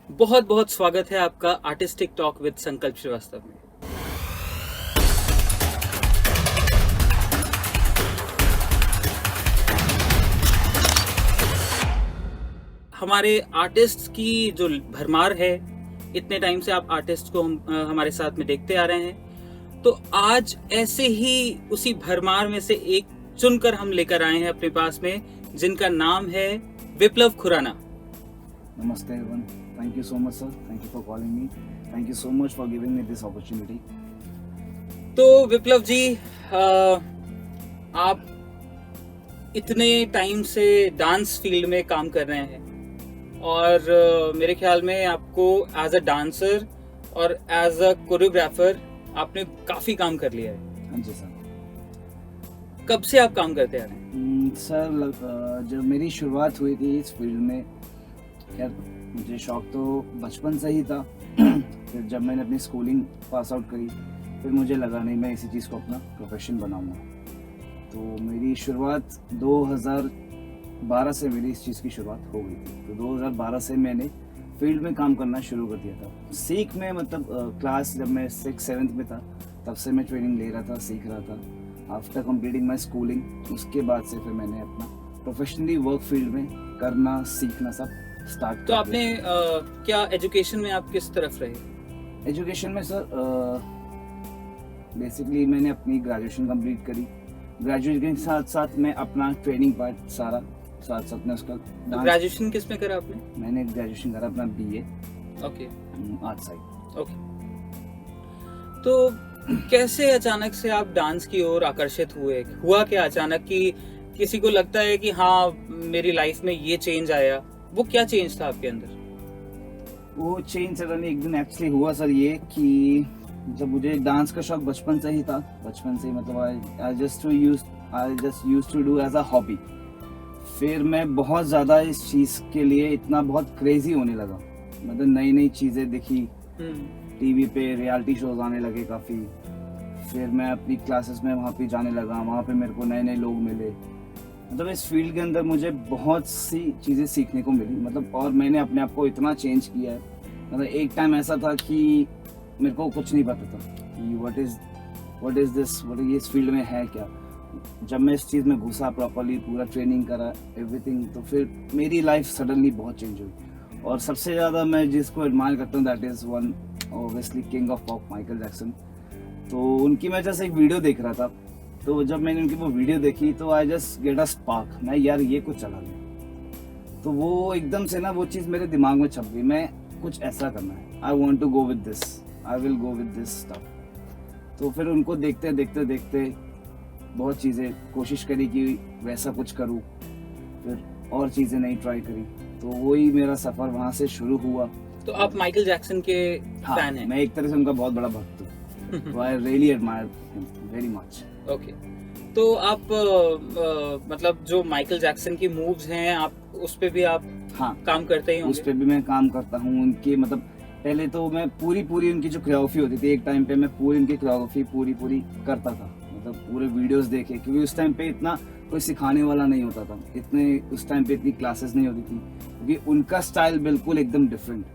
बहुत बहुत स्वागत है आपका आर्टिस्टिक टॉक विद संकल्प श्रीवास्तव में। हमारे आर्टिस्ट की जो भरमार है, इतने टाइम से आप आर्टिस्ट को हमारे साथ में देखते आ रहे हैं, तो आज ऐसे ही उसी भरमार में से एक चुनकर हम लेकर आए हैं अपने पास में, जिनका नाम है विप्लव खुराना। नमस्ते everyone, thank you so much sir, thank you for calling me, thank you so much for giving me this opportunity. तो विप्लव जी, आप इतने टाइम से डांस फील्ड में काम कर रहे हैं और मेरे ख्याल में आपको एज अ डांसर और एज अ कोरियोग्राफर आपने काफी काम कर लिया है। हाँ जी सर। कब से आप काम करते आ रहे हैं? सर जब मेरी शुरुआत हुई थी इस फील्ड में, खैर मुझे शौक तो बचपन से ही था। फिर जब मैंने अपनी स्कूलिंग पास आउट करी, फिर मुझे लगा नहीं मैं इसी चीज़ को अपना प्रोफेशन बनाऊंगा। तो मेरी शुरुआत 2012 से मेरी इस चीज़ की शुरुआत हो गई थी। तो 2012 से मैंने फील्ड में काम करना शुरू कर दिया था। सीख में मतलब क्लास जब मैं 6-7 में था, तब से मैं ट्रेनिंग ले रहा था, सीख रहा था। आफ्टर कंप्लीटिंग माई स्कूलिंग, उसके बाद से फिर मैंने अपना प्रोफेशनली वर्क फील्ड में करना, सीखना सब स्टार्ट। तो आपने क्या एजुकेशन में आप किस तरफ रहे? एजुकेशन में सर बेसिकली मैंने अपनी ग्रेजुएशन कंप्लीट करी। ग्रेजुएशन के साथ साथ मैं अपना ट्रेनिंग पार्ट सारा साथ में उसका तो ग्रेजुएशन किस में करा आपने? मैंने ग्रेजुएशन करा अपना BA okay art side. Okay. तो कैसे अचानक से आप डांस की ओर आकर्षित हुए? हुआ क्या अचानक कि किसी को लगता है कि हाँ मेरी लाइफ में ये चेंज आया? वो क्या चेंज था आपके अंदर? वो चेंज सडनली एक दिन एक्चुअली हुआ सर, ये कि जब मुझे डांस का शौक बचपन से ही था, बचपन से ही मतलब I just used to do as a hobby. फिर मैं बहुत ज़्यादा इस चीज़ के लिए इतना बहुत क्रेजी होने लगा, मतलब नई नई चीज़ें दिखी, टीवी पे रियलिटी शोज आने लगे काफ़ी। फिर मैं अपनी क्लासेस में वहाँ पे जाने लगा, वहाँ पे मेरे को नए नए लोग मिले। मतलब इस फील्ड के अंदर मुझे बहुत सी चीज़ें सीखने को मिली, मतलब और मैंने अपने आप को इतना चेंज किया है। मतलब एक टाइम ऐसा था कि मेरे को कुछ नहीं पता था कि व्हाट इज दिस, ये इस फील्ड में है क्या। जब मैं इस चीज़ में घुसा, प्रॉपरली पूरा ट्रेनिंग करा, एवरीथिंग, तो फिर मेरी लाइफ सडनली बहुत चेंज हुई। और सबसे ज़्यादा मैं जिसको एडमायर करता हूँ, that is one obviously king of pop, Michael Jackson. तो उनकी मैं जैसे एक वीडियो देख रहा था, तो जब मैंने उनकी वो वीडियो देखी तो I just get a spark, मैं यार ये कुछ चला गया। तो वो एकदम से ना वो चीज़ मेरे दिमाग में छप गई, मैं कुछ ऐसा करना है, I want to go with this, I will go with this stuff. तो फिर उनको देखते देखते देखते बहुत चीज़ें कोशिश करी कि वैसा कुछ करूँ, फिर और चीज़ें नहीं ट्राई करी। तो वही मेरा सफ़र वहाँ से शुरू हुआ। तो आप माइकल जैक्सन के फैन हैं? मैं एक तरह से उनका बहुत बड़ा भक्त हूँ। तो I really admire him very much. Okay. तो आप मतलब जो माइकल जैक्सन की मूव्स हैं, आप उस पे भी आप काम करते ही होंगे? उस पे भी मैं काम करता हूँ। उनकी मतलब पहले तो मैं पूरी उनकी जो कोरियोग्राफी होती थी, एक टाइम पे मैं पूरी उनकी कोरियोग्राफी पूरी करता था, मतलब पूरे वीडियोस देखे, क्योंकि उस टाइम पे इतना कोई सिखाने वाला नहीं होता था, उस टाइम पे इतनी क्लासेस नहीं होती थी, क्योंकि उनका स्टाइल बिल्कुल एकदम डिफरेंट।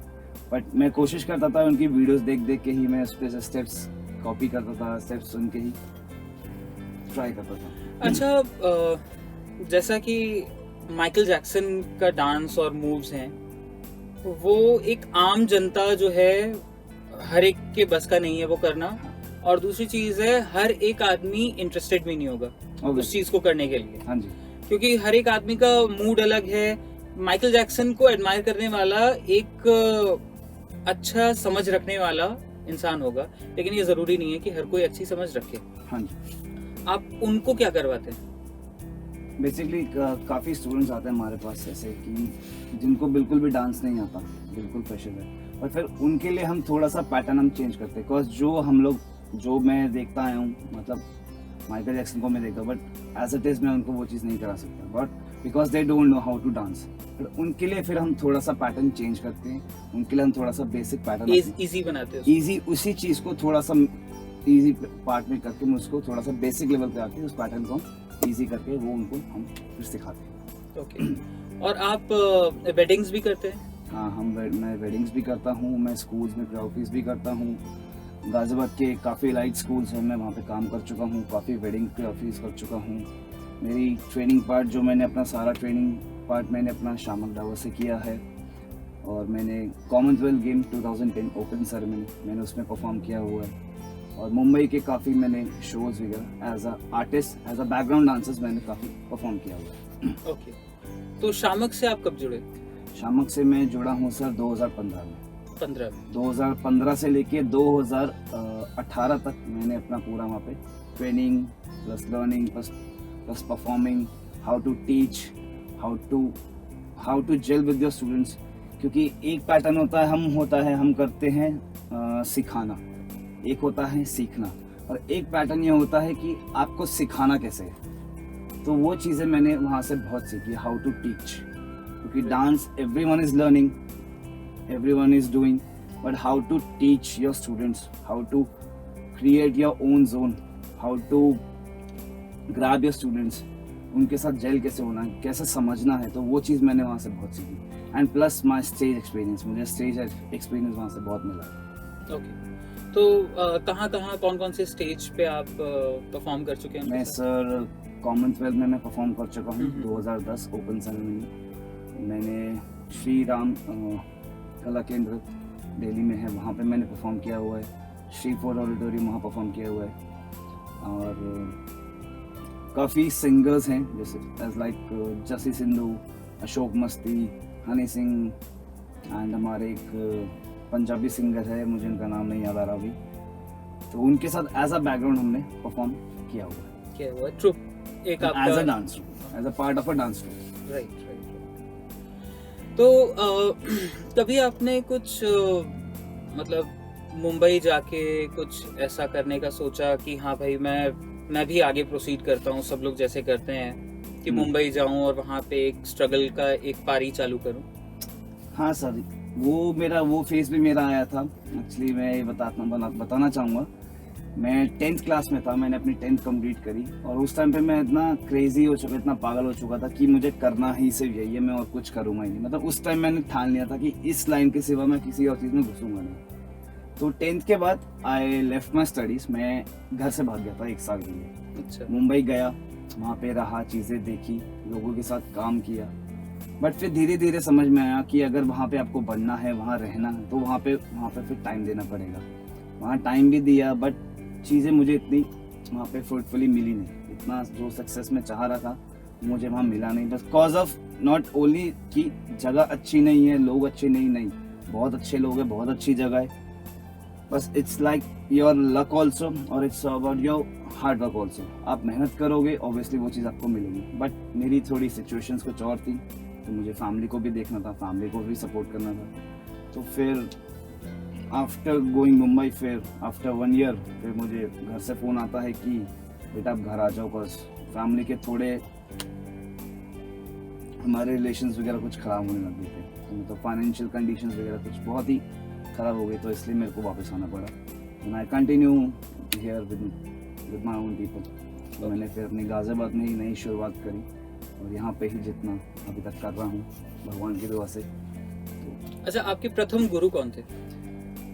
बट मैं कोशिश करता था उनकी वीडियोस देख के ही मैं उस पे स्टेप्स कॉपी करता था, स्टेप्स सुन के ही ट्राई करता था। अच्छा, जैसा कि माइकल जैक्सन का डांस और मूव्स हैं, वो एक आम जनता जो है हर एक के बस का नहीं है वो करना, और दूसरी चीज है हर एक आदमी इंटरेस्टेड भी नहीं होगा उस चीज को करने के लिए। हाँ जी। क्योंकि हर एक आदमी का मूड अलग है। माइकल जैक्सन को एडमायर करने वाला एक अच्छा समझ रखने वाला इंसान होगा, लेकिन ये जरूरी नहीं है कि हर कोई अच्छी समझ रखे। हाँ जी। आप उनको क्या करवाते हैं? बेसिकली काफ़ी स्टूडेंट्स आते हैं हमारे पास ऐसे कि जिनको बिल्कुल भी डांस नहीं आता, बिल्कुल फ्रेशर है, और फिर उनके लिए हम थोड़ा सा पैटर्न हम चेंज करते हैं। बिकॉज जो मैं देखता आया हूँ, मतलब माइकल जैक्सन को मैं देखता हूँ, बट एज इट इज़ मैं उनको वो चीज़ नहीं करा सकता, but because they don't know how to dance. उनके लिए फिर हम थोड़ा सा पैटर्न चेंज करते हैं, उनके लिए हम थोड़ा सा बेसिक पैटर्न इजी बनाते हैं, ईजी उसी चीज़ को थोड़ा सा ईजी पार्ट में करके उसको थोड़ा सा बेसिक लेवल पे आके उस पैटर्न को ईजी करके वो उनको हम फिर सिखाते हैं। ओके। और आप वेडिंग्स भी करते हैं? हाँ मैं वेडिंग्स भी करता हूँ, मैं स्कूल्स में कोरियोग्राफीज भी करता हूँ। गाजियाबाद के काफ़ी लाइट स्कूल्स हैं, मैं वहाँ पे काम कर चुका हूँ, काफ़ी वेडिंग कोरियोग्राफीज कर चुका हूँ। मेरी ट्रेनिंग पार्ट जो मैंने अपना सारा ट्रेनिंग पार्ट मैंने अपना शामक डावर से किया है। और मैंने कॉमनवेल्थ गेम 2010 ओपन सेरेमनी मैंने उसमें परफॉर्म किया हुआ है। और मुंबई के काफ़ी मैंने शोज़ वगैरह as a artist, as a background dancers मैंने काफ़ी परफॉर्म किया हुआ है। ओके, तो शामक से आप कब जुड़े? शामक से मैं जुड़ा हूँ सर 2015 में। 2015 से लेके 2018 तक मैंने अपना पूरा वहाँ पे training plus learning plus performing, how to teach, how to gel with your students. क्योंकि एक पैटर्न होता है हम करते हैं सिखाना, एक होता है सीखना, और एक पैटर्न ये होता है कि आपको सिखाना कैसे है। तो वो चीज़ें मैंने वहाँ से बहुत सीखी, हाउ टू टीच। क्योंकि dance everyone is learning, everyone is doing, but how to teach your students, how to create your own zone, how to grab your students, उनके साथ जेल कैसे होना है, कैसे समझना है। तो वो चीज़ मैंने वहाँ से बहुत सीखी। And plus my stage experience, मुझे स्टेज एक्सपीरियंस वहाँ से बहुत मिला। ओके, तो कहाँ कौन से स्टेज पे आप परफॉर्म कर चुके हैं? मैं सर कॉमनवेल्थ में मैं परफॉर्म कर चुका हूँ। हम्म। 2010 ओपन सेरेमनी मैंने श्री राम कला केंद्र दिल्ली में है, वहाँ पे मैंने परफॉर्म किया हुआ है। श्री फोर्ट ऑडिटोरियम वहाँ परफॉर्म किया हुआ है। और काफ़ी सिंगर्स हैं जैसे एज लाइक जसी सिंधु, अशोक मस्ती, हनी सिंह, एंड हमारे एक पंजाबी सिंगर है, मुझे उनका नाम नहीं याद आ रहा अभी। तो उनके साथ एज अ बैकग्राउंड हमने परफॉर्म किया हुआ है। क्या हुआ ट्रुप एक आपका as a dance, as a part of a dance troupe. Right. तो कभी आपने कुछ मतलब मुंबई जाके कुछ ऐसा करने का सोचा कि हाँ भाई मैं भी आगे प्रोसीड करता हूँ, सब लोग जैसे करते हैं कि मुंबई जाऊँ और वहाँ पे एक स्ट्रगल का एक पारी चालू करूँ? हाँ सर, वो फेज भी मेरा आया था। एक्चुअली मैं ये बताना चाहूँगा, मैं 10th क्लास में था, मैंने अपनी 10th कंप्लीट करी। और उस टाइम पे मैं इतना क्रेजी हो चुका, इतना पागल हो चुका था कि मुझे करना ही सिर्फ यही है, मैं और कुछ करूँगा ही नहीं। मतलब उस टाइम मैंने ठान लिया था कि इस लाइन के सिवा मैं किसी और चीज़ में घुसूंगा नहीं। तो 10th के बाद आई लेफ्ट माई स्टडीज़, मैं घर से भाग गया था 1 साल के लिए। अच्छा। मुंबई गया, वहाँ पे रहा, चीज़ें देखी, लोगों के साथ काम किया। बट फिर धीरे धीरे समझ में आया कि अगर वहाँ पे आपको बढ़ना है, वहाँ रहना है, तो वहाँ पे फिर टाइम देना पड़ेगा। वहाँ टाइम भी दिया, बट चीज़ें मुझे इतनी वहाँ पे फ्रूटफुली मिली नहीं। इतना जो सक्सेस मैं चाह रहा था मुझे वहाँ मिला नहीं, बस कॉज ऑफ नॉट ओनली कि जगह अच्छी नहीं है, लोग अच्छे नहीं, बहुत अच्छे लोग हैं, बहुत अच्छी जगह है, बस it's like your luck also, और it's about your hard work also. आप मेहनत करोगे ऑब्वियसली वो चीज़ आपको मिलेगी। बट मेरी थोड़ी सिचुएशंस कुछ और थी, तो मुझे फैमिली को भी देखना था, फैमिली को भी सपोर्ट करना था। तो फिर आफ्टर गोइंग मुंबई, फिर आफ्टर 1 ईयर फिर मुझे घर से फ़ोन आता है कि बेटा आप घर आ जाओ, बस फैमिली के थोड़े हमारे रिलेशंस वगैरह कुछ ख़राब होने लग गए थे। तो मतलब फाइनेंशियल कंडीशंस वगैरह कुछ बहुत ही ख़राब हो गई, तो इसलिए मेरे को वापस आना पड़ा। And I continue here with my own people. तो मैंने फिर अपनी गाजियाबाद में ही नई शुरुआत करी, और यहाँ पे ही जितना अभी तक कर रहा हूँ भगवान की दुआ से। तो अच्छा, आपके प्रथम गुरु कौन थे?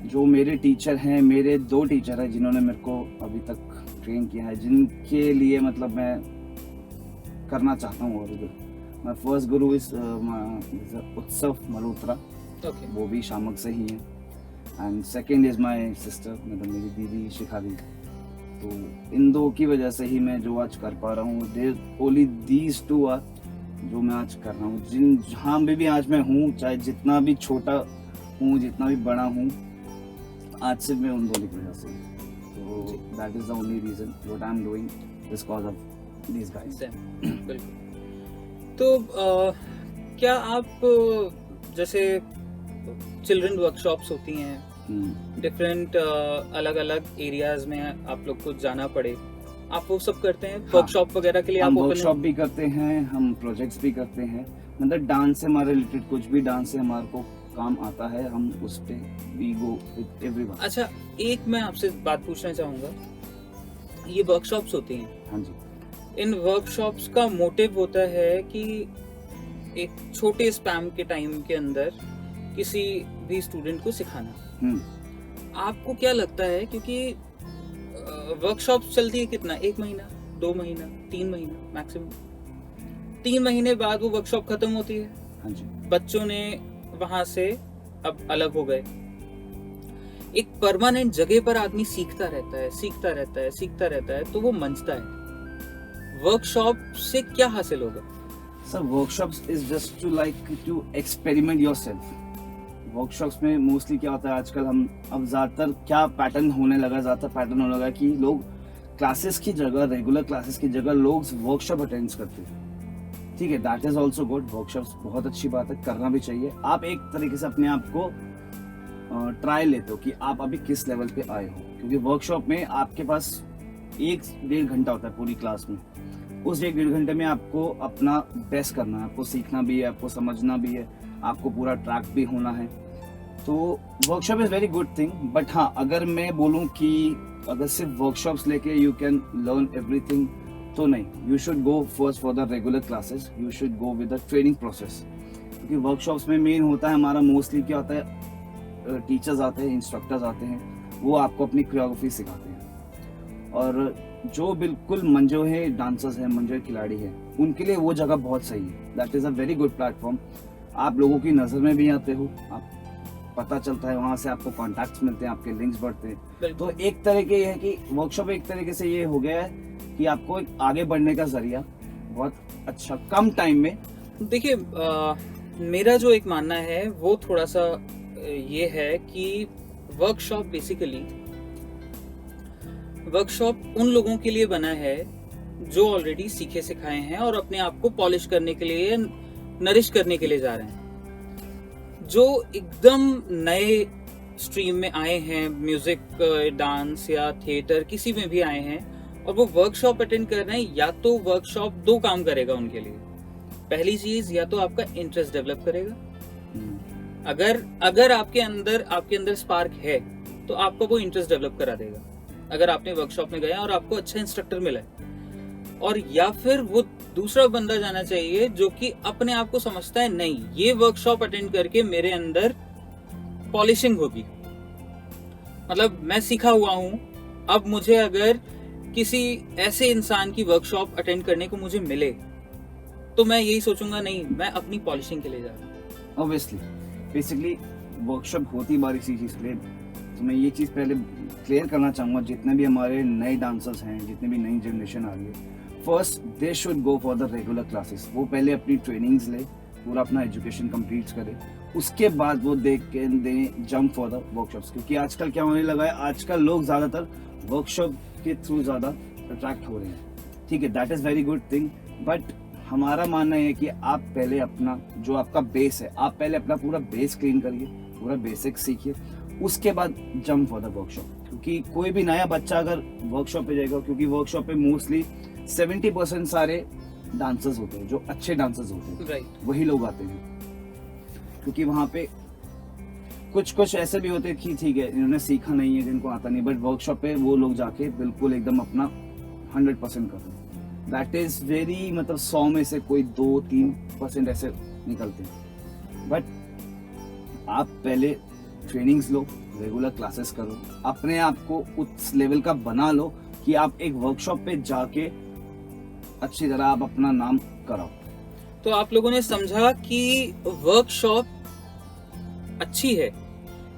जो मेरे टीचर हैं, मेरे 2 टीचर हैं जिन्होंने मेरे को अभी तक ट्रेन किया है, जिनके लिए मतलब मैं करना चाहता हूँ। और माई फर्स्ट गुरु इज उत्सव मल्होत्रा, ओके। वो भी शामक से ही है। And second is my sister, मतलब मेरी दीदी शिखा दी। तो इन 2 की वजह से ही मैं जो आज कर पा रहा हूँ, ओनली दीज 2 आर जो मैं आज कर रहा हूँ। जहाँ भी आज मैं हूँ, चाहे जितना भी छोटा हूँ, जितना भी बड़ा हूँ, आज सिर्फ मैं उन 2 की वजह से। तो that is the only reason what I am doing this cause of these guys. बिल्कुल। तो क्या आप जैसे चिल्ड्रन वर्कशॉप्स होती हैं डिफरेंट अलग अलग एरियाज में, आप लोग को जाना पड़े, आप वो सब करते हैं? वर्कशॉप वगैरह के लिए हम आप वर्कशॉप भी करते हैं, हम प्रोजेक्ट्स भी करते हैं। मतलब डांस से हमारे रिलेटेड कुछ भी डांस से हमारे को काम आता है, हम उस पे वी गो विद एवरीवन। अच्छा, एक मैं आपसे बात पूछना चाहूँगा, ये वर्कशॉप्स होती हैं, हाँ जी, इन वर्कशॉप्स का मोटिव होता है कि एक छोटे स्पैम के टाइम के अंदर किसी भी स्टूडेंट को सिखाना। हम्म, आपको क्या लगता है, क्योंकि वर्कशॉप चलती है कितना, 1 महीना, 2 महीना, 3 महीना मैक्सिमम, 3 महीने बाद वो वर्कशॉप खत्म होती है, हाँ जी, बच्चों ने वहां से अब अलग हो गए। एक परमानेंट जगह पर आदमी सीखता रहता है, सीखता रहता है, सीखता रहता है, तो वो मंचता है। वर्कशॉप से क्या हासिल होगा? Sir workshops is just to like to experiment yourself. Workshops में मोस्टली क्या होता है आजकल, हम अब ज़्यादातर क्या पैटर्न होने लगा कि लोग क्लासेस की जगह, रेगुलर क्लासेस की जगह लोग वर्कशॉप अटेंड करते हैं। ठीक है, that is also good, workshops बहुत अच्छी बात है, करना भी चाहिए। आप एक तरीके से अपने आप को ट्राई लेते हो कि आप अभी किस लेवल पे आए हो, क्योंकि वर्कशॉप में आपके पास 1-1.5 घंटा होता है पूरी क्लास में। उस 1-1.5 घंटे में आपको अपना बेस्ट करना है, आपको सीखना भी है, आपको समझना भी है, आपको पूरा ट्रैक भी होना है। तो workshop is very good thing. But हाँ, अगर मैं बोलूँ कि अगर सिर्फ वर्कशॉप्स लेके यू कैन लर्न एवरीथिंग, तो नहीं। You should go first for the regular classes, you should go with the training process. क्योंकि वर्कशॉप्स में मेन होता है हमारा, मोस्टली क्या होता है, टीचर्स आते हैं, इंस्ट्रक्टर्स आते हैं, वो आपको अपनी कोरियोग्राफी सिखाते हैं। और जो बिल्कुल मंजोहे डांसर्स हैं, मंजोहे खिलाड़ी हैं, उनके लिए वो जगह बहुत सही है। That is a very good platform. आप लोगों की नज़र में भी आते हो, आप पता चलता है, वहाँ से आपको कॉन्टैक्ट्स मिलते हैं, आपके लिंक्स बढ़ते हैं। तो एक तरीके ये है कि वर्कशॉप एक तरीके से ये हो गया है कि आपको एक आगे बढ़ने का जरिया बहुत अच्छा, कम टाइम में। देखिए, मेरा जो एक मानना है वो थोड़ा सा ये है कि वर्कशॉप बेसिकली, वर्कशॉप उन लोगों के लिए बना है जो ऑलरेडी सीखे सिखाए हैं और अपने आप को पॉलिश करने के लिए, नरिश करने के लिए जा रहे हैं। जो एकदम नए स्ट्रीम में आए हैं, म्यूजिक, डांस या थिएटर, किसी में भी आए हैं, और वो वर्कशॉप अटेंड कर रहे हैं, या तो वर्कशॉप 2 काम करेगा उनके लिए। पहली चीज, या तो आपका इंटरेस्ट डेवलप करेगा। अगर आपके अंदर स्पार्क है तो आपका वो इंटरेस्ट डेवलप करा देगा, अगर आपने वर्कशॉप में गया और आपको अच्छा इंस्ट्रक्टर मिला है। और या फिर वो दूसरा बंदा जाना चाहिए जो कि अपने आप को समझता है, नहीं, ये वर्कशॉप अटेंड करके मेरे अंदर पॉलिशिंग होगी, मतलब मैं सीखा हुआ हूं, अब मुझे अगर किसी ऐसे इंसान की वर्कशॉप अटेंड करने को मुझे मिले तो मैं यही सोचूंगा, नहीं, मैं अपनी पॉलिशिंग के लिए जा रहा हूँ। ऑब्वियसली, बेसिकली वर्कशॉप होती बारीक सी चीज़ के लिए। तो मैं ये चीज़ पहले क्लियर करना चाहूँगा, जितने भी हमारे नए डांसर्स हैं, जितने भी नई जनरेशन आ रही है, first they should go for the regular classes. वो पहले अपनी ट्रेनिंग्स ले, पूरा अपना एजुकेशन कंप्लीट करे, उसके बाद वो दे जंप फॉर द वर्कशॉप्स। क्योंकि आजकल क्या होने लगा है, आजकल लोग ज़्यादातर वर्कशॉप के थ्रू ज़्यादा अट्रैक्ट हो रहे हैं। ठीक है, that is very good thing. But हमारा मानना है कि आप पहले अपना जो आपका बेस है, आप पहले अपना पूरा बेस क्लीन करिए, पूरा बेसिक सीखिए, उसके बाद जंप फॉर द वर्कशॉप। क्योंकि कोई भी नया बच्चा अगर वर्कशॉप पे जाएगा, क्योंकि वर्कशॉप पे मोस्टली 70% सारे डांसर्स होते हैं, जो अच्छे डांसर्स होते हैं, राइट। वही लोग आते हैं। क्योंकि वहाँ पे कुछ ऐसे भी होते हैं कि ठीक है, इन्होंने सीखा नहीं है, जिनको आता नहीं, बट वर्कशॉप पे वो लोग जाके बिल्कुल एकदम अपना 100% कर रहे हैं। दैट इज वेरी, मतलब 100 में से कोई 2-3% ऐसे निकलते हैं। बट आप पहले ट्रेनिंग्स लो, रेगुलर क्लासेस करो, अपने आप को उस लेवल का बना लो कि आप एक वर्कशॉप पे जाके अच्छी तरह आप अपना नाम कराओ। तो आप लोगों ने समझा कि वर्कशॉप अच्छी है,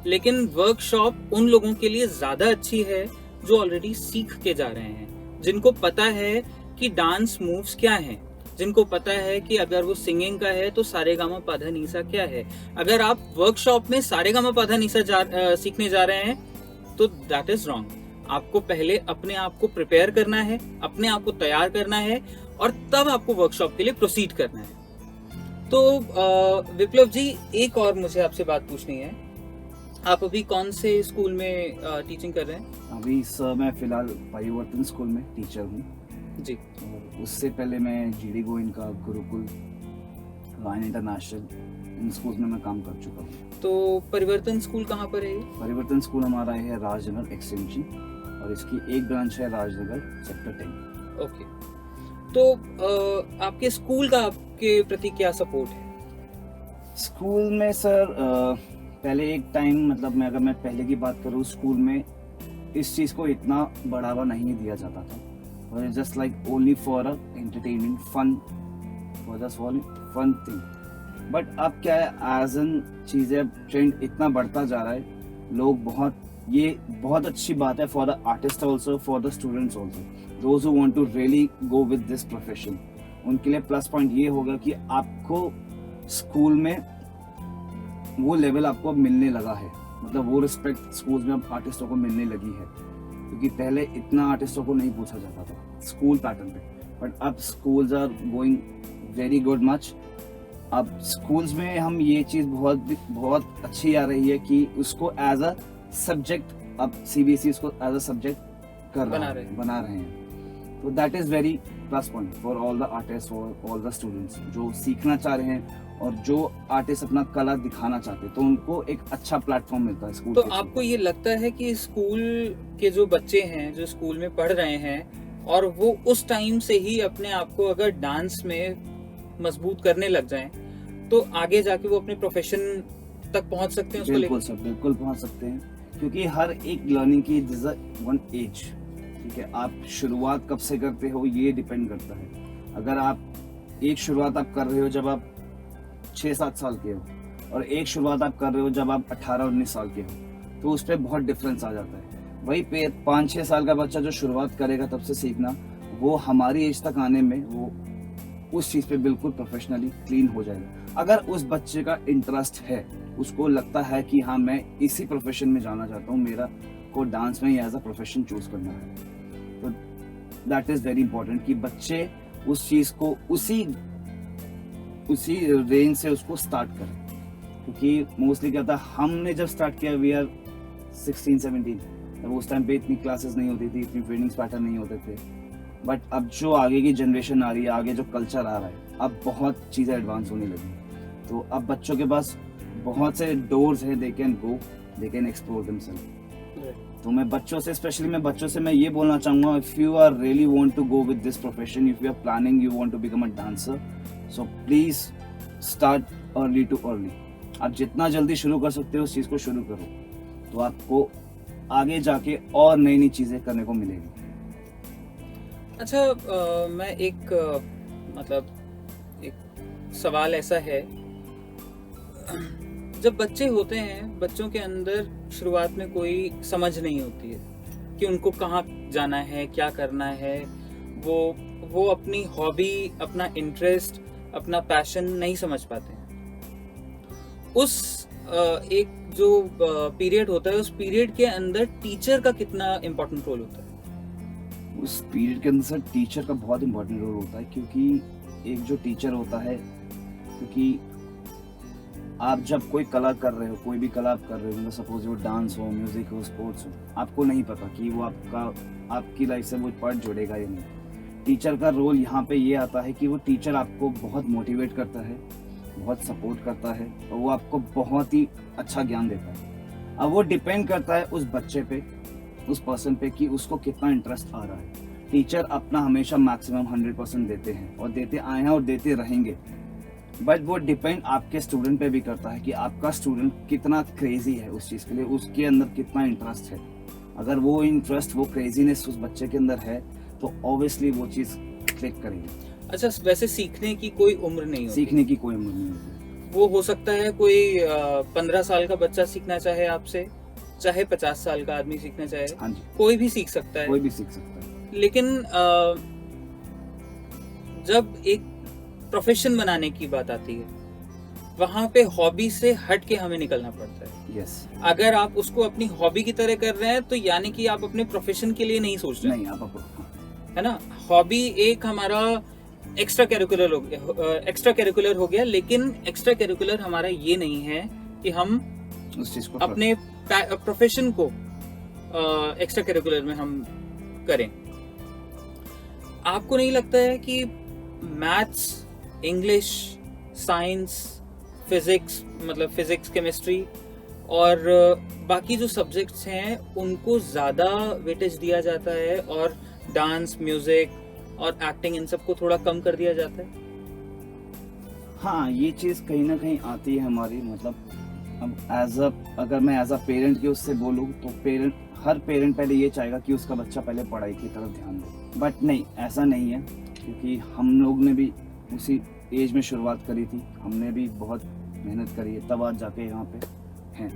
लेकिन वर्कशॉप उन लोगों के लिए ज्यादा अच्छी है जो ऑलरेडी सीख के जा रहे हैं, जिनको पता है कि डांस मूव्स क्या हैं, जिनको पता है कि अगर वो सिंगिंग का है तो सारेगामा पाधा नीसा क्या है। अगर आप वर्कशॉप में सारेगामा पाधा नीसा सीखने जा रहे हैं तो दैट इज रॉन्ग। आपको पहले अपने आप को प्रिपेयर करना है, अपने आप को तैयार करना है, और तब आपको वर्कशॉप के लिए प्रोसीड करना है। तो विप्लव जी, एक और मुझे आपसे बात पूछनी है। आप अभी कौन से स्कूल में टीचिंग कर रहे हैं? अभी सर मैं फिलहाल परिवर्तन स्कूल में टीचर हूँ जी। और उससे पहले मैं GD Goenka, Gurukul, Ryan international, in school में मैं काम कर चुका हूँ। तो परिवर्तन स्कूल कहाँ पर है? परिवर्तन स्कूल हमारा है राजनगर एक्सटेंशन, और इसकी एक ब्रांच है राजनगर सेक्टर 10। ओके। तो आपके स्कूल का आपके प्रति क्या सपोर्ट है? स्कूल में सर पहले एक टाइम, मतलब मैं अगर मैं पहले की बात करूँ, स्कूल में इस चीज़ को इतना बढ़ावा नहीं दिया जाता था, और just like only for a entertainment fun, for just fun thing. But अब क्या है, एज एन चीज़ें अब ट्रेंड इतना बढ़ता जा रहा है, लोग ये बहुत अच्छी बात है for the artist also, for the students also, those who want to really go with this profession. उनके लिए प्लस पॉइंट ये होगा कि आपको स्कूल में वो लेवल आपको अब मिलने लगा है, मतलब वो रिस्पेक्ट स्कूल में अब आर्टिस्टों को मिलने लगी है, क्योंकि पहले इतना आर्टिस्टों को नहीं पूछा जाता था स्कूल पैटर्न पे। बट अब schools are going very good much. अब स्कूल्स में हम ये चीज़ बहुत अच्छी आ रही है कि उसको एज अ सब्जेक्ट, अब सीबीएसई उसको एज अ सब्जेक्ट बना रहे हैं। तो that is very plus point for all the artist, for all the students जो सीखना चाह रहे हैं और जो आर्टिस्ट अपना कला दिखाना चाहते हैं, तो उनको एक अच्छा प्लेटफॉर्म मिलता है स्कूल। तो आपको ये लगता है कि स्कूल के जो बच्चे हैं, जो स्कूल में पढ़ रहे हैं, और वो उस टाइम से ही अपने आप को अगर डांस में मजबूत करने लग जाएं, तो आगे जाके वो अपने प्रोफेशन तक पहुंच सकते हैं? उसको बिल्कुल सर, बिल्कुल पहुंच सकते हैं, क्योंकि हर एक लर्निंग की वन एज, ठीक है। आप शुरुआत कब से करते हो ये डिपेंड करता है। अगर आप एक शुरुआत आप कर रहे हो जब आप 6-7 साल के हो, और एक शुरुआत आप कर रहे हो जब आप 18-19 साल के हो, तो उस पर बहुत डिफरेंस आ जाता है। वही पे 5-6 साल का बच्चा जो शुरुआत करेगा तब से सीखना, वो हमारी एज तक आने में वो उस चीज़ पे बिल्कुल प्रोफेशनली क्लीन हो जाएगा। अगर उस बच्चे का इंटरेस्ट है, उसको लगता है कि हाँ मैं इसी प्रोफेशन में जाना चाहता हूँ, मेरा को डांस में ही एज अ प्रोफेशन चूज करना है, तो दैट इज़ वेरी इंपॉर्टेंट कि बच्चे उस चीज़ को उसी रेंज से उसको स्टार्ट करें। क्योंकि मोस्टली क्या था, हमने जब स्टार्ट किया वी आर 16-17, तब उस टाइम पे इतनी क्लासेस नहीं होती थी, इतनी ट्रेनिंग्स पैटर्न नहीं होते थे। बट अब जो आगे की जनरेशन आ रही है, आगे जो कल्चर आ रहा है, अब बहुत चीज़ें एडवांस होने लगी, तो अब बच्चों के पास बहुत से डोर्स हैं, they can go, they can explore themselves. तो मैं बच्चों से मैं ये बोलना चाहूँगा, if you are really want to go with this profession, if you are planning you want to become a dancer, so please start early to early. आप जितना जल्दी शुरू कर सकते हो उस चीज़ को शुरू करो, तो आपको आगे जाके और नई नई चीज़ें करने को मिलेगी। अच्छा, मैं एक सवाल ऐसा है, जब बच्चे होते हैं, बच्चों के अंदर शुरुआत में कोई समझ नहीं होती है कि उनको कहाँ जाना है, क्या करना है, वो अपनी हॉबी, अपना इंटरेस्ट, अपना पैशन नहीं समझ पाते हैं। उस एक जो पीरियड होता है, उस पीरियड के अंदर टीचर का कितना इम्पोर्टेंट रोल होता है? उस पीरियड के अंदर सर टीचर का बहुत इम्पोर्टेंट रोल होता है, क्योंकि एक जो टीचर होता है, क्योंकि आप जब कोई कला कर रहे हो, कोई भी कला आप कर रहे हो, मतलब सपोज वो डांस हो, म्यूजिक हो, स्पोर्ट्स हो, आपको नहीं पता कि वो आपकी लाइफ से वो पार्ट जुड़ेगा या नहीं। टीचर का रोल यहाँ पे ये आता है कि वो टीचर आपको बहुत मोटिवेट करता है, बहुत सपोर्ट करता है, और वो आपको बहुत ही अच्छा ज्ञान देता है। अब वो डिपेंड करता है उस बच्चे पे, उस पर्सन पे, कि उसको कितना इंटरेस्ट आ रहा है। टीचर अपना हमेशा मैक्सिमम 100% देते हैं, और देते आए हैं और देते रहेंगे, बट वो डिपेंड आपके स्टूडेंट पे भी करता है कि आपका स्टूडेंट कितना क्रेजी है उस चीज़ के लिए, उसके अंदर कितना इंटरेस्ट है। अगर वो इंटरेस्ट, वो क्रेजीनेस उस बच्चे के अंदर है, तो ऑब्वियसली वो चीज़ क्लिक करेगी। अच्छा, वैसे सीखने की कोई उम्र नहीं होती? सीखने की कोई उम्र नहीं होती। वो हो सकता है कोई 15 साल का बच्चा सीखना चाहे आपसे, चाहे 50 साल का आदमी सीखना चाहे, हाँ जी, कोई भी सीख सकता है। कोई भी सीख सकता है। लेकिन जब एक प्रोफेशन बनाने की बात आती है, वहां पे हॉबी से हट के हमें निकलना पड़ता है। यस। अगर आप उसको अपनी हॉबी की तरह कर रहे हैं, तो यानी कि आप अपने प्रोफेशन के लिए नहीं सोच रहे। नहीं, आप है ना। हॉबी एक हमारा एक्स्ट्रा करिकुलर हो गया, लेकिन एक्स्ट्रा करिकुलर हमारा ये नहीं है कि हम उस चीज को अपने प्रोफेशन को एक्स्ट्रा करिकुलर में हम करें। आपको नहीं लगता है कि मैथ्स, इंग्लिश, साइंस, फिजिक्स, मतलब फिजिक्स, केमिस्ट्री और बाकी जो सब्जेक्ट्स हैं उनको ज़्यादा वेटेज दिया जाता है, और डांस, म्यूजिक और एक्टिंग, इन सबको थोड़ा कम कर दिया जाता है? हाँ, ये चीज़ कहीं ना कहीं आती है हमारी, मतलब अब अगर मैं एज अ पेरेंट की उससे बोलूँ तो हर पेरेंट पहले ये चाहेगा कि उसका बच्चा पहले पढ़ाई की तरफ ध्यान दे, बट नहीं, ऐसा नहीं है, क्योंकि हम लोग ने भी उसी एज में शुरुआत करी थी, हमने भी बहुत मेहनत करी है, तब आज जाके यहाँ पे हैं।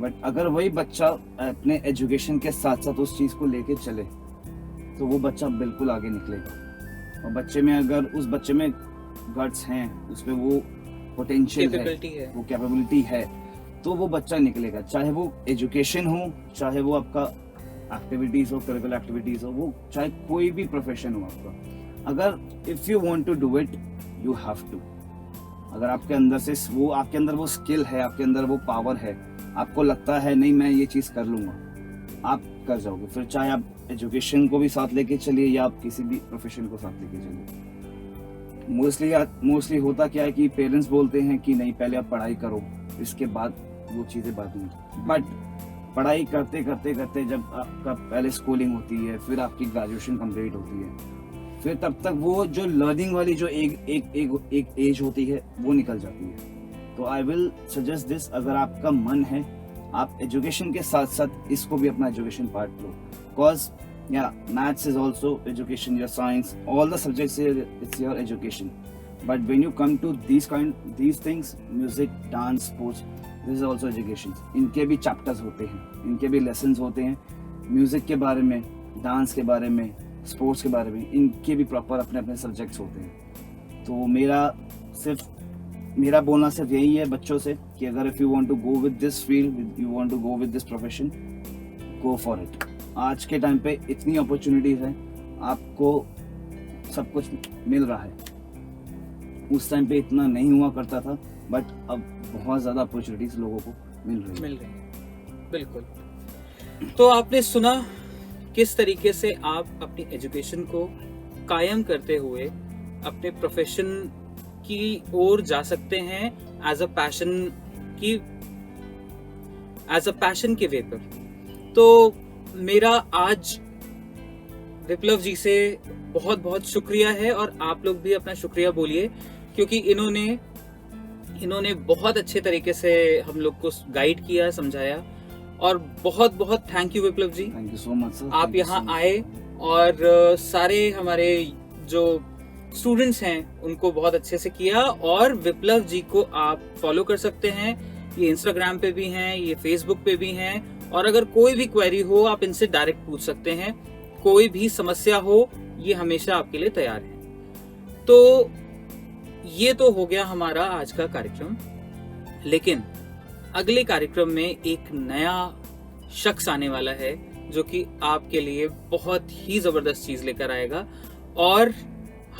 बट अगर वही बच्चा अपने एजुकेशन के साथ साथ उस चीज़ को लेके चले तो वो बच्चा बिल्कुल आगे निकलेगा। और बच्चे में अगर उस बच्चे में गट्स हैं, उसमें वो पोटेंशियल है, वो कैपेबिलिटी है, तो वो बच्चा निकलेगा, चाहे वो एजुकेशन हो, चाहे वो आपका एक्टिविटीज हो, करिकुलर एक्टिविटीज हो, वो चाहे कोई भी प्रोफेशन हो आपका। अगर if you want to do it you have to. अगर आपके अंदर वो स्किल है, आपके अंदर वो पावर है, आपको लगता है नहीं मैं ये चीज कर लूंगा, आप कर जाओगे। फिर चाहे आप एजुकेशन को भी साथ लेके चलिए या आप किसी भी प्रोफेशन को साथ लेके चलिए। मोस्टली होता क्या है कि पेरेंट्स बोलते हैं कि नहीं पहले आप पढ़ाई करो, इसके बाद वो चीजें बाद में। बट पढ़ाई करते करते करते जब आपका पहले स्कूलिंग होती है, फिर आपकी ग्रेजुएशन कंप्लीट होती है, फिर तब तक वो जो लर्निंग वाली जो एक एज होती है वो निकल जाती है। तो आई विल सजेस्ट दिस, अगर आपका मन है आप एजुकेशन के साथ साथ इसको भी अपना education part low, because maths is also education, your science, all the subjects here, it's your education. But when you come to these things, music, dance, sports, this is also education. इनके भी chapters होते हैं, इनके भी lessons होते हैं, music के बारे में, डांस के बारे में, स्पोर्ट्स के बारे में, इनके भी प्रॉपर अपने अपने सब्जेक्ट्स होते हैं। तो मेरा बोलना सिर्फ यही है बच्चों से कि अगर if you want to go with this field, you want to go with this profession, go for it. आज के टाइम पे इतनी अपॉर्चुनिटीज हैं, आपको सब कुछ मिल रहा है। उस टाइम पे इतना नहीं हुआ करता था, बट अब बहुत ज्यादा अपॉर्चुनिटीज लोगों को मिल रही है। बिल्कुल। तो आपने सुना किस तरीके से आप अपनी एजुकेशन को कायम करते हुए अपने प्रोफेशन की ओर जा सकते हैं एज अ पैशन के वे पर। तो मेरा आज विप्लव जी से बहुत बहुत शुक्रिया है, और आप लोग भी अपना शुक्रिया बोलिए, क्योंकि इन्होंने बहुत अच्छे तरीके से हम लोग को गाइड किया, समझाया, और बहुत बहुत thank you Viplav ji. Thank you so much sir. आप यहाँ आए और सारे हमारे जो स्टूडेंट्स हैं उनको बहुत अच्छे से किया। और विप्लव जी को आप फॉलो कर सकते हैं, ये इंस्टाग्राम पे भी हैं, ये फेसबुक पे भी हैं, और अगर कोई भी क्वेरी हो आप इनसे डायरेक्ट पूछ सकते हैं, कोई भी समस्या हो ये हमेशा आपके लिए तैयार है। तो ये तो हो गया हमारा आज का कार्यक्रम, लेकिन अगले कार्यक्रम में एक नया शख्स आने वाला है जो कि आपके लिए बहुत ही जबरदस्त चीज लेकर आएगा। और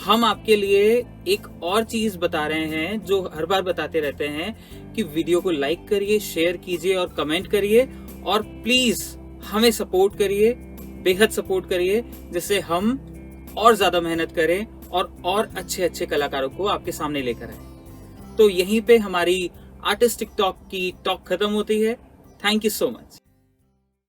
हम आपके लिए एक और चीज बता रहे हैं जो हर बार बताते रहते हैं कि वीडियो को लाइक करिए, शेयर कीजिए और कमेंट करिए, और प्लीज हमें सपोर्ट करिए, बेहद सपोर्ट करिए, जिससे हम और ज्यादा मेहनत करें और अच्छे अच्छे कलाकारों को आपके सामने लेकर आए। तो यहीं पे हमारी आर्टिस्टिक टॉक की टॉक खत्म होती है। Thank you so much.